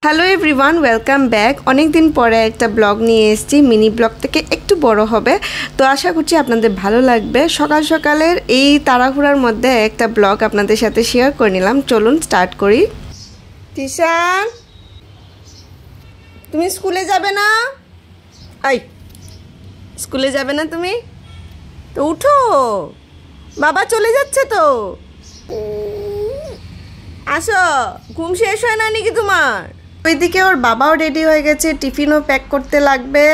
Hello everyone, welcome back. অনেক দিন পরে একটা ব্লগ নিয়ে এসেছি, মিনি ব্লগ থেকে একটু বড় হবে, তো আশা করছি আপনাদের ভালো লাগবে। সকাল সকালের এই তাড়াহুড়ার মধ্যে একটা ব্লগ আপনাদের সাথে শেয়ার করে নিলাম। চলুন স্টার্ট করি। তিশান, তুমি স্কুলে যাবে না? আই, স্কুলে যাবে না তুমি? তো উঠো, বাবা চলে যাচ্ছে তো। আসো, ঘুম শেষ হয় না নাকি তোমার? ওইদিকে ওর বাবাও রেডি হয়ে গেছে, টিফিনও প্যাক করতে লাগবে,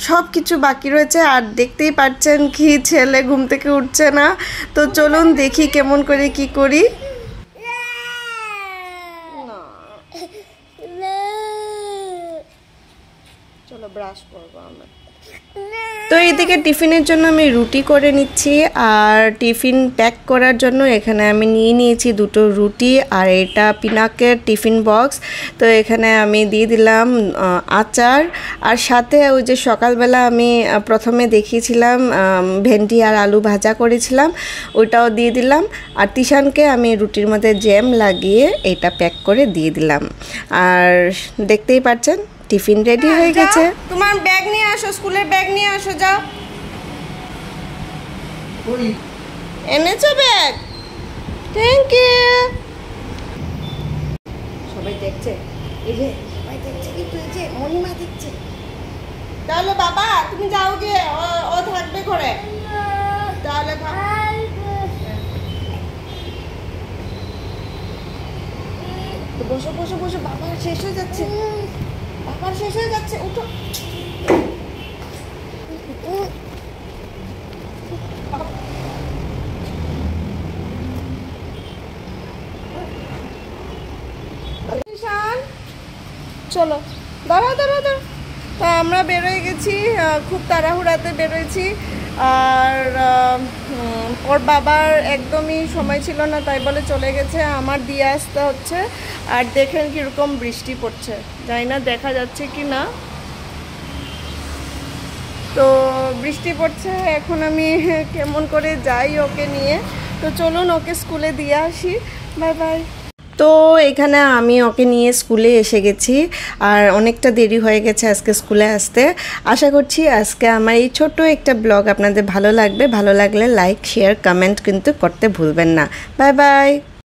সব কিছু বাকি রয়েছে। আর দেখতেই পাচ্ছেন কি ছেলে ঘুম থেকে উঠছে না। তো চলুন দেখি কেমন করে কি করি। চলো ব্রাশ করবো আমরা। তো এইদিকে টিফিনের জন্য আমি রুটি করে নিচ্ছি, আর টিফিন প্যাক করার জন্য এখানে আমি নিয়ে নিয়েছি দুটো রুটি, আর এটা পিনাকের টিফিন বক্স। তো এখানে আমি দিয়ে দিলাম আচার, আর সাথে ওই যে সকালবেলা আমি প্রথমে দেখিয়েছিলাম ভেন্ডি আর আলু ভাজা করেছিলাম, ওইটাও দিয়ে দিলাম। আর তিশানকে আমি রুটির মধ্যে জ্যাম লাগিয়ে এটা প্যাক করে দিয়ে দিলাম। আর দেখতেই পাচ্ছেন টিফিন রেডি হয়ে গেছে। তোমার ব্যাগ নিয়ে আসো, স্কুলের ব্যাগ নিয়ে আসো, যাও। এনেছো ব্যাগ? Thank you. সবাই দেখছে, এই যে সবাই দেখছে, কিন্তু এই যে মনিমা দেখছে। তাহলে বাবা তুমি যাও গিয়ে, ও থাকবে ঘরে। তাহলে বসো বসো বসো, বাবার শেষ হয়ে যাচ্ছে, বাবার শেষ হয়ে যাচ্ছে, উঠো। চলো, দাঁড়াও দাঁড়াও দাঁড়াও। তো আমরা বেরোয় গেছি, খুব তাড়াহুড়াতে বেরোয়েছি। আর ওর বাবার একদমই সময় ছিল না, তাই বলে চলে গেছে। আমার দিয়ে আসতে হচ্ছে। আর দেখেন কীরকম বৃষ্টি পড়ছে, জানি না দেখা যাচ্ছে কি না। তো বৃষ্টি পড়ছে, এখন আমি কেমন করে যাই ওকে নিয়ে। তো চলুন ওকে স্কুলে দিয়ে আসি। Bye bye. তো এখানে আমি ওকে নিয়ে স্কুলে এসে গেছি, আর অনেকটা দেরি হয়ে গেছে আজকে স্কুলে আসতে। আশা করছি আজকে আমার এই ছোট্ট একটা ব্লগ আপনাদের ভালো লাগবে। ভালো লাগলে লাইক, শেয়ার, কমেন্ট কিন্তু করতে ভুলবেন না। Bye bye.